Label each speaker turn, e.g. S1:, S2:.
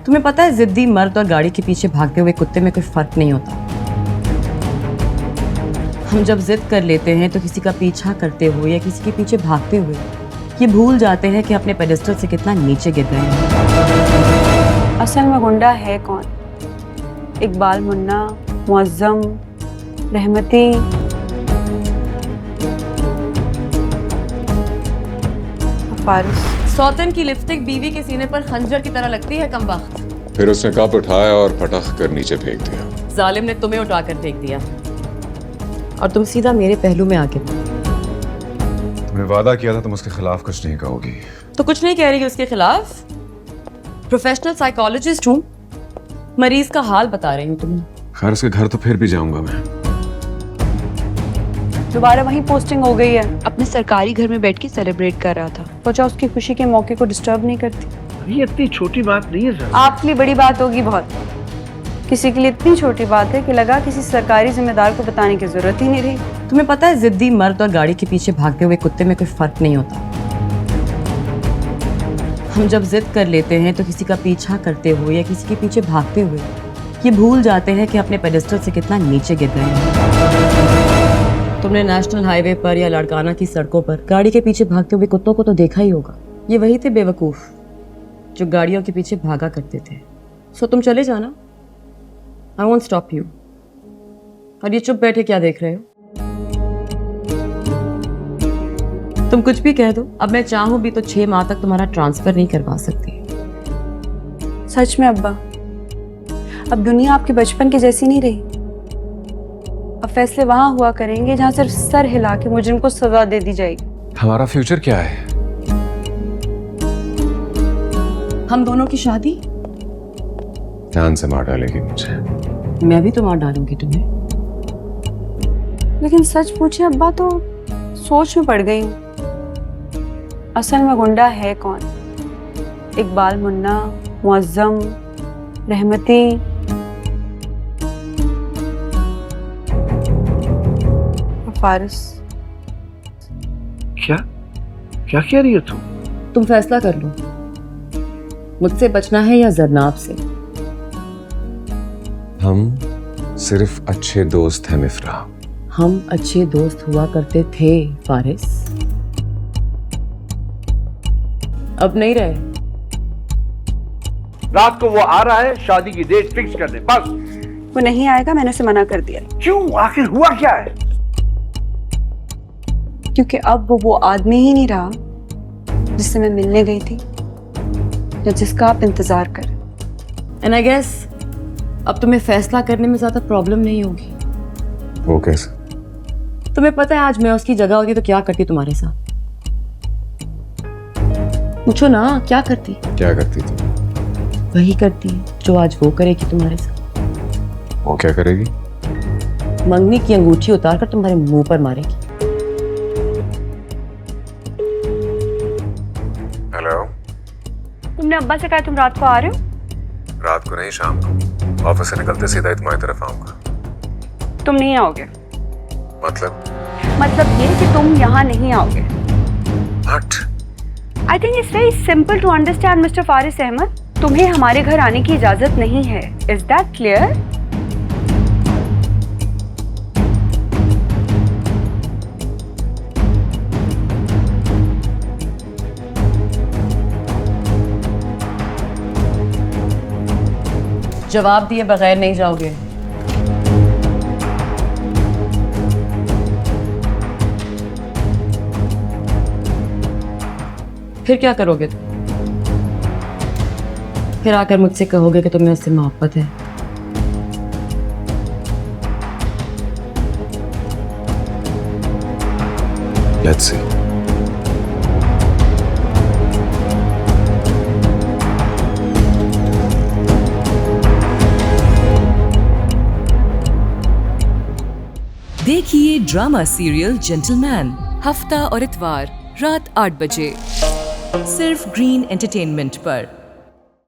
S1: तुम्हें पता है जिद्दी मर्द और गाड़ी के पीछे भागते हुए कुत्ते में कोई फर्क नहीं होता। हम जब जिद कर लेते हैं तो किसी का पीछा करते हुए या किसी के पीछे भागते हुए ये भूल जाते हैं कि अपने पेडेस्टल से कितना नीचे गिर गए हैं।
S2: असल में गुंडा है कौन? इकबाल मुन्ना, मुअज्जम, रहमती, फारिस।
S1: सौतन की लिपस्टिक बीवी के सीने पर खंजर की तरह लगती है कमबख्त।
S3: फिर उसने कप उठाया और पटक कर नीचे फेंक दिया।
S1: जालिम ने तुम्हें उठाकर फेंक दिया और तुम सीधा मेरे पहलू में आके।
S3: तुमने वादा किया था तुम उसके खिलाफ कुछ नहीं कहोगी।
S1: तो कुछ नहीं कह रही उसके खिलाफ। प्रोफेशनल साइकोलॉजिस्ट हूँ, मरीज का हाल बता रही हूँ तुम्हें।
S3: खैर उसके घर तो फिर भी जाऊंगा मैं।
S2: दोबारा वहीं पोस्टिंग हो गई है।
S4: अपने सरकारी घर में बैठ के सेलिब्रेट कर रहा था।
S2: सोचा उसकी खुशी के मौके को डिस्टर्ब नहीं करती।
S5: ये इतनी छोटी बात नहीं है सर।
S2: आपके लिए बड़ी बात होगी बहुत, किसी के लिए इतनी छोटी बात है कि लगा किसी सरकारी जिम्मेदार को बताने की जरूरत ही नहीं रही।
S1: तुम्हें पता है जिद्दी मर्द और गाड़ी के पीछे भागते हुए कुत्ते में कोई फर्क नहीं होता। हम जब जिद कर लेते हैं तो किसी का पीछा करते हुए या किसी के पीछे भागते हुए ये भूल जाते हैं कि अपने पेडेस्टल से कितना नीचे गिर गए हैं। तुमने नेशनल हाईवे पर या लड़काना की सड़कों पर गाड़ी के पीछे भागते हुए कुत्तों को तो देखा ही होगा। ये वही थे बेवकूफ जो गाड़ियों के पीछे भागा करते थे। सो तुम चले जाना, आई वोंट स्टॉप यू। और ये चुप बैठे क्या देख रहे हो? तुम कुछ भी कह दो, अब मैं चाहूं भी तो 6 माह तक तुम्हारा ट्रांसफर नहीं करवा सकती।
S2: सच में अब्बा, अब दुनिया आपके बचपन की जैसी नहीं रही। अब फैसले वहां हुआ करेंगे जहां सिर्फ सर हिला के मुजरिम को सजा दे दी जाएगी।
S3: हमारा फ्यूचर क्या है?
S1: हम दोनों की शादी।
S3: जान से मार डालेगी मुझे।
S1: मैं भी तो मार डालूंगी तुम्हें।
S2: लेकिन सच पूछे अब्बा तो सोच में पड़ गई। असल में गुंडा है कौन? इकबाल मुन्ना, मुअज्जम, रहमती, फारिस।
S5: क्या क्या कह रही हो
S1: तुम फैसला कर लो, मुझसे बचना है या जरनाब से।
S3: हम सिर्फ अच्छे दोस्त हैं मिफ्रा।
S1: हम अच्छे दोस्त हुआ करते थे फारिस, अब नहीं रहे।
S5: रात को वो आ रहा है, शादी की डेट फिक्स कर दे बस।
S2: वो नहीं आएगा, मैंने उसे मना कर दिया।
S5: क्यों? आखिर हुआ क्या है?
S2: क्योंकि अब वो आदमी ही नहीं रहा जिससे मैं मिलने गई थी या जिसका आप इंतजार कर।
S1: एंड आई गेस अब तुम्हें फैसला करने में ज्यादा प्रॉब्लम नहीं होगी।
S3: वो कैसे?
S1: तुम्हें पता है आज मैं उसकी जगह होती तो क्या करती तुम्हारे साथ? पूछो ना, क्या करती?
S3: क्या करती थी?
S1: वही करती जो आज वो करेगी तुम्हारे साथ।
S3: वो क्या करेगी?
S1: मंगनी की अंगूठी उतार कर तुम्हारे मुंह पर मारेगी।
S3: हेलो,
S2: तुमने अब्बा से कहा तुम रात को आ रहे हो?
S3: रात को नहीं, शाम को। ऑफिस से निकलते सीधा ही तुम्हारी तरफ आऊंगा।
S2: तुम नहीं आओगे?
S3: मतलब
S2: ये कि तुम यहाँ नहीं आओगे।
S3: हट।
S2: I think it's very simple to understand mister Faris Ahmed. तुम्हें हमारे घर आने की इजाजत नहीं है। Is that clear?
S1: जवाब दिए बगैर नहीं जाओगे। फिर क्या करोगे तुम? फिर आकर मुझसे कहोगे कि तुम्हें उससे मोहब्बत है।
S3: Let's see.
S6: देखिए ड्रामा सीरियल जेंटलमैन हफ्ता और इतवार रात 8 बजे सिर्फ ग्रीन एंटरटेनमेंट पर।